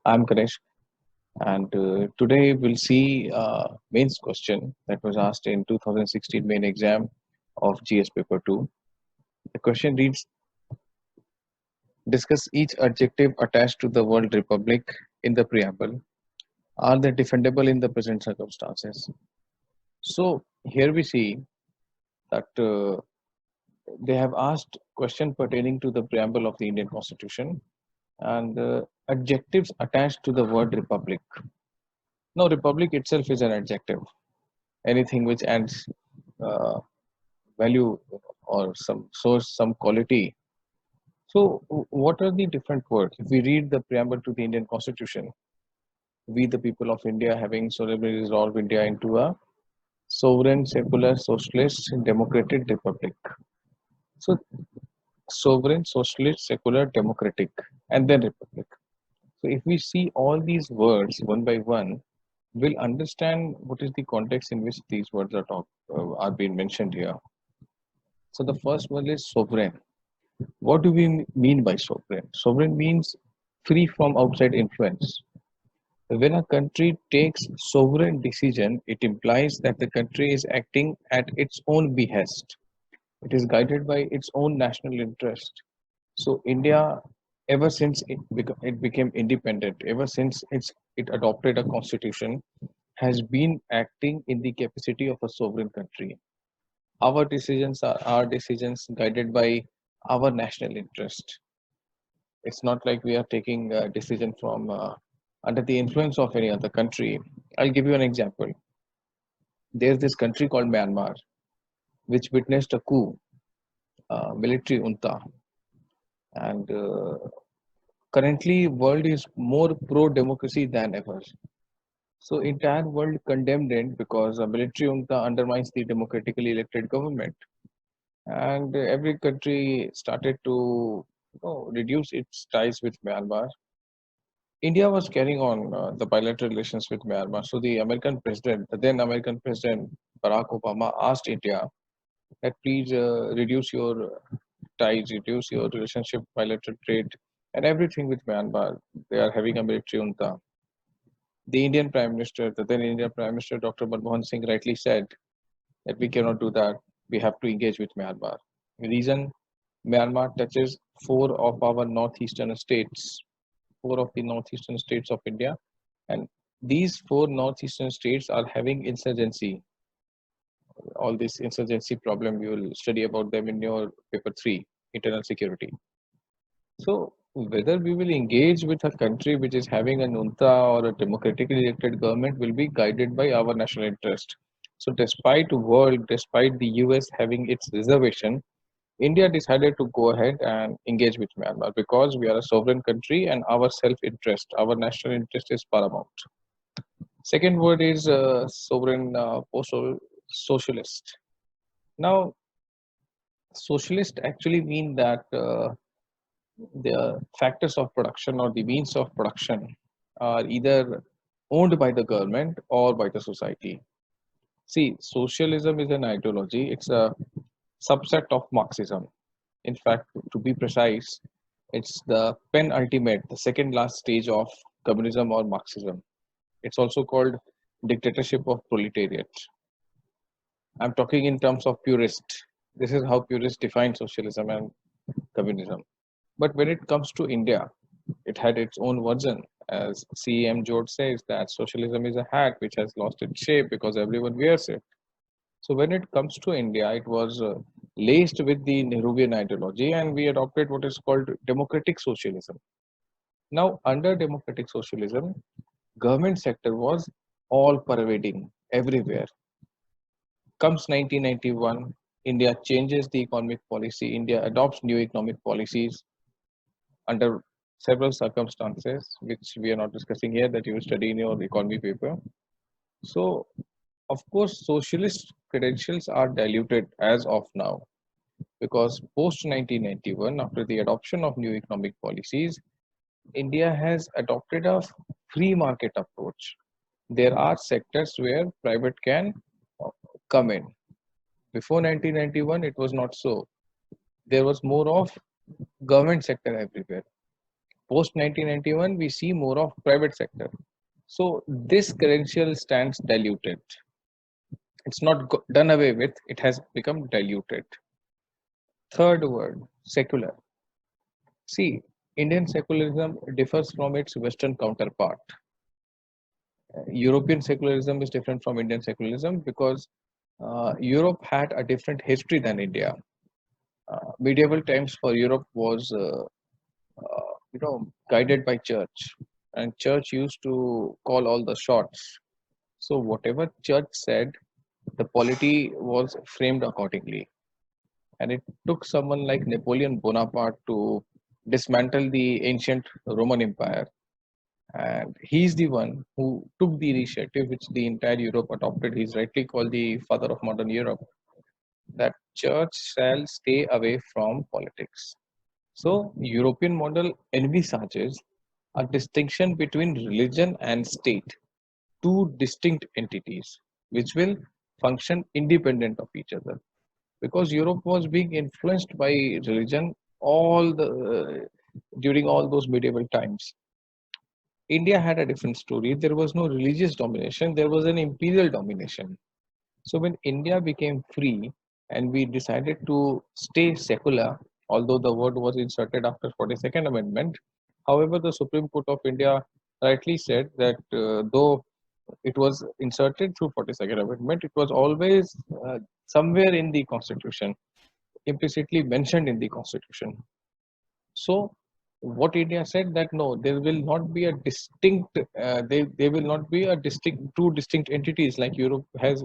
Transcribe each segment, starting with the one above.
I'm Ganesh, and today we'll see mains question that was asked in 2016 main exam of GS paper 2. The question reads: discuss each adjective attached to the word republic in the preamble. Are they defendable in the present circumstances? So here we see that they have asked question pertaining to the preamble of the Indian Constitution and adjectives attached to the word republic. Now, republic itself is an adjective. Anything which adds uh, value or some source, some quality. So, what are the different words? If we read the preamble to the Indian Constitution, we, the people of India, having solemnly resolved India into a sovereign, secular, socialist, democratic republic. So, sovereign, socialist, secular, democratic, and then republic. So, if we see all these words one by one, we'll understand what is the context in which these words are being mentioned here. So, the first one is sovereign. What do we mean by sovereign? Sovereign means free from outside influence. When a country takes sovereign decision, it implies that the country is acting at its own behest. It is guided by its own national interest. So India, ever since it became independent, ever since it adopted a constitution, has been acting in the capacity of a sovereign country. Our decisions are our decisions guided by our national interest. It's not like we are taking a decision from under the influence of any other country. I'll give you an example. There's this country called Myanmar, which witnessed a coup, military junta, and currently world is more pro-democracy than ever. So entire world condemned it because a military junta undermines the democratically elected government, and every country started to reduce its ties with Myanmar. India was carrying on the bilateral relations with Myanmar. So the American president, the then American President Barack Obama, asked India that please reduce your ties, reduce your relationship, bilateral trade, and everything with Myanmar. They are having a military junta. The Indian Prime Minister, the then Indian Prime Minister Dr. Manmohan Singh, rightly said that we cannot do that. We have to engage with Myanmar. The reason Myanmar touches four of our northeastern states, four of the northeastern states of India, and these four northeastern states are having insurgency. All this insurgency problem, you will study about them in your paper 3, internal security. So whether we will engage with a country which is having a junta or a democratically elected government will be guided by our national interest. So despite world, despite the US having its reservation, India decided to go ahead and engage with Myanmar because we are a sovereign country and our self-interest, our national interest is paramount. Second word is sovereign postal socialist. Now, socialist actually mean that the factors of production or the means of production are either owned by the government or by the society. See, socialism is an ideology. It's a subset of Marxism. In fact, to be precise, it's the penultimate, the second last stage of communism or Marxism. It's also called dictatorship of proletariat. I'm talking in terms of purist. This is how purists define socialism and communism. But when it comes to India, it had its own version. As CEM George says, that socialism is a hat which has lost its shape because everyone wears it. So when it comes to India, it was laced with the Nehruvian ideology, and we adopted what is called democratic socialism. Now, under democratic socialism, government sector was all pervading everywhere. Comes 1991, India changes the economic policy. India adopts new economic policies under several circumstances, which we are not discussing here, that you will study in your economy paper. So, of course, socialist credentials are diluted as of now because post 1991, after the adoption of new economic policies, India has adopted a free market approach. There are sectors where private can uh, come in. Before 1991, it was not so. There was more of government sector everywhere. Post 1991, we see more of private sector. So this credential stands diluted. It's not done away with, it has become diluted. Third word, secular. See, Indian secularism differs from its Western counterpart. European secularism is different from Indian secularism because Europe had a different history than India. Medieval times for Europe was, guided by church, and church used to call all the shots. So whatever church said, the polity was framed accordingly. And it took someone like Napoleon Bonaparte to dismantle the ancient Roman Empire. And he's the one who took the initiative, which the entire Europe adopted. He's rightly called the father of modern Europe, that church shall stay away from politics. So, European model envisages a distinction between religion and state, two distinct entities, which will function independent of each other. Because Europe was being influenced by religion all the during all those medieval times. India had a different story. There was no religious domination, there was an imperial domination. So when India became free and we decided to stay secular, although the word was inserted after 42nd Amendment, however, the Supreme Court of India rightly said that though it was inserted through 42nd Amendment, it was always somewhere in the Constitution, implicitly mentioned in the Constitution. So what India said that no, there will not be a distinct, they will not be a distinct, two distinct entities like Europe has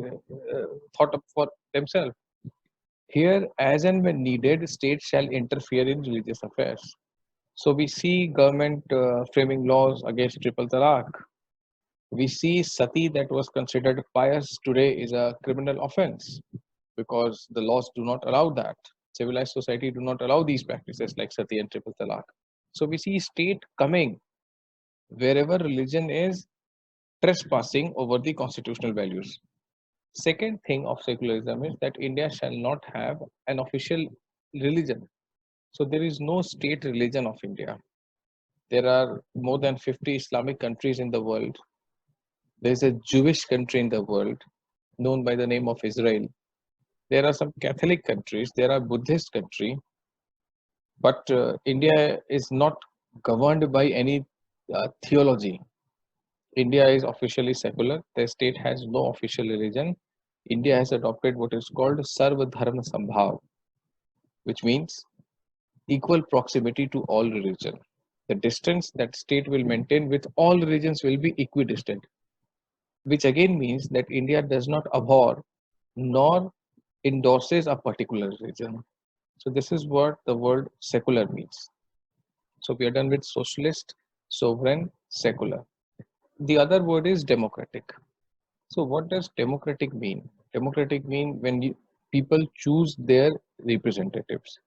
thought up for themselves. Here, as and when needed, states shall interfere in religious affairs. So we see government framing laws against triple talaq. We see sati that was considered pious today is a criminal offense because the laws do not allow that. Civilized society do not allow these practices like sati and triple talaq. So we see state coming wherever religion is trespassing over the constitutional values. Second thing of secularism is that India shall not have an official religion. So there is no state religion of India. There are more than 50 Islamic countries in the world. There is a Jewish country in the world known by the name of Israel. There are some Catholic countries, there are Buddhist countries, but India is not governed by any theology. India is officially secular. The state has no official religion. India has adopted what is called Sarva Dharma Sambhav, which means equal proximity to all religion. The distance that state will maintain with all religions will be equidistant, which again means that India does not abhor nor endorses a particular religion. So this is what the word secular means. So we are done with socialist, sovereign, secular. The other word is democratic. So what does democratic mean? Democratic mean when people choose their representatives.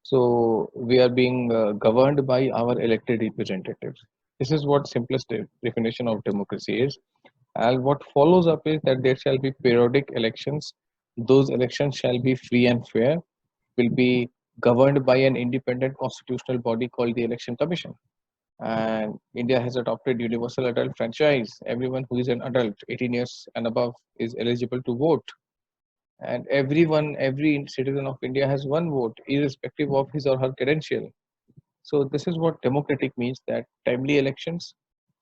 So we are being governed by our elected representatives. This is what simplest definition of democracy is. And what follows up is that there shall be periodic elections. Those elections shall be free and fair, will be governed by an independent constitutional body called the Election Commission. And India has adopted universal adult franchise. Everyone who is an adult, 18 years and above, is eligible to vote. And everyone, every citizen of India has one vote, irrespective of his or her credential. So this is what democratic means: that timely elections,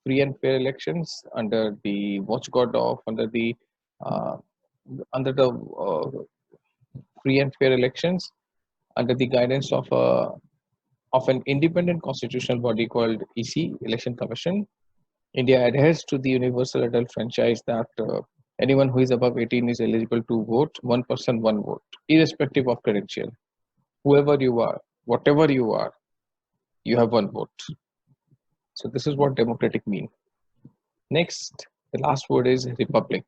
free and fair elections under the watchguard of uh, under the free and fair elections under the guidance of an independent constitutional body called EC, Election Commission. India adheres to the universal adult franchise that anyone who is above 18 is eligible to vote, one person, one vote, irrespective of credential. Whoever you are, whatever you are, you have one vote. So this is what democratic means. Next, the last word is republic.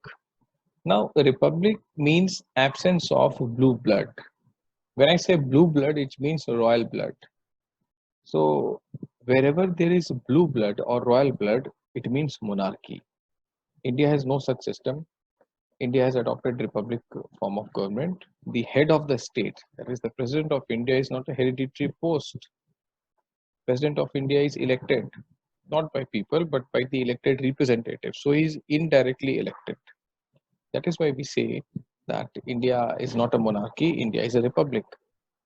Now, the republic means absence of blue blood. When I say blue blood, it means royal blood. So wherever there is blue blood or royal blood, it means monarchy. India has no such system. India has adopted republic form of government. The head of the state, that is the president of India, is not a hereditary post. President of India is elected not by people but by the elected representatives. So he is indirectly elected. That is why we say that India is not a monarchy, India is a republic.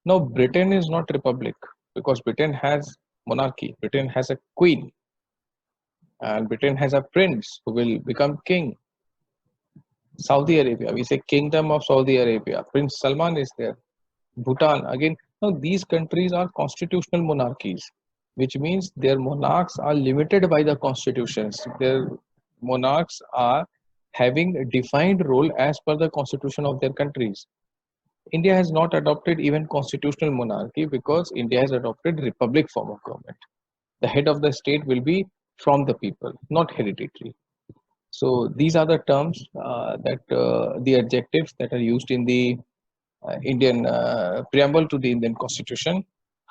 Now, Britain is not republic because Britain has monarchy. Britain has a queen and Britain has a prince who will become king. Saudi Arabia, we say Kingdom of Saudi Arabia. Prince Salman is there. Bhutan, again, now these countries are constitutional monarchies, which means their monarchs are limited by the constitutions. Their monarchs are having a defined role as per the constitution of their countries. India has not adopted even constitutional monarchy because India has adopted republic form of government. The head of the state will be from the people, not hereditary. So these are the terms the adjectives that are used in the Indian preamble to the Indian Constitution.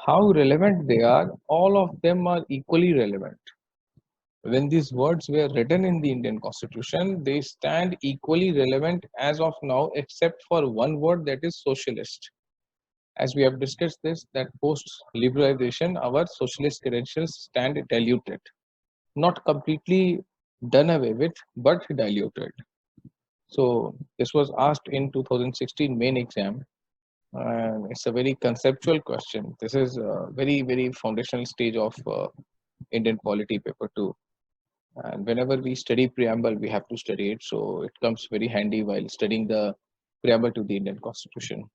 How relevant they are, all of them are equally relevant. When these words were written in the Indian Constitution, they stand equally relevant as of now, except for one word, that is socialist. As we have discussed this, that post liberalization, our socialist credentials stand diluted, not completely done away with, but diluted. So this was asked in 2016 main exam, and it's a very conceptual question. This is a very foundational stage of Indian polity paper 2. And whenever we study preamble, we have to study it. So it comes very handy while studying the preamble to the Indian Constitution.